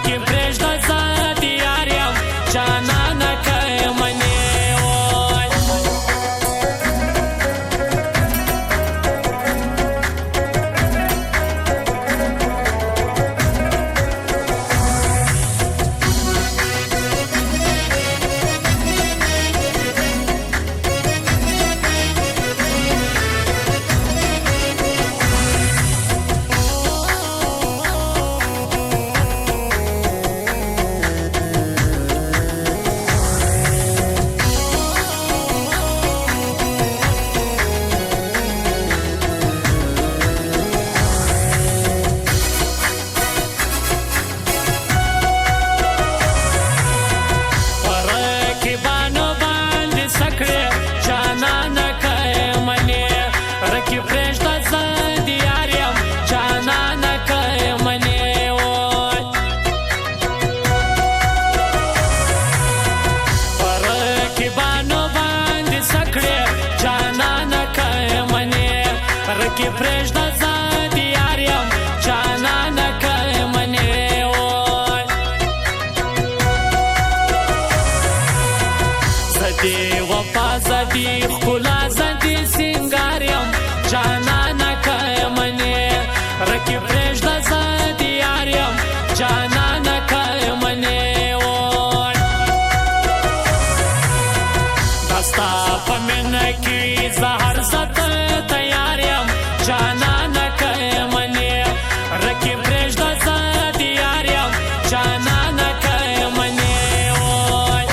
رکی پریږده زه د یار یم جانانه که منې وای رکی پریږده زه د یار یم جانانه که منې وای زه دې وفا زه دې ښکلا زه دې سینګار یم جانانه که منې رکی پریږده زه د یار یم جانانه که منې وای دا ستا په مینه کې زه هر څه ته تیار یم جانانه که منې رکی پریږده زه د یار یم جانانه که منې وای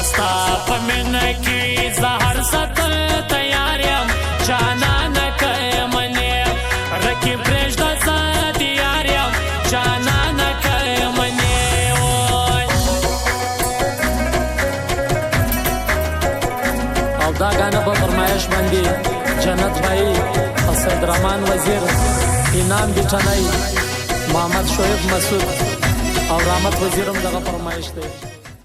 ستا په مینه کې زهر ساتل تیار یم جانانه که منې رقیب پرېږده زه د یار یم جانانه که منې او دا ګانه په فرمایش باندې جنت بھائی سید رحمان وزیر انعام بیٹنائی محمد شعیب مسعود او رحمت وزیرم دغه فرمایش دی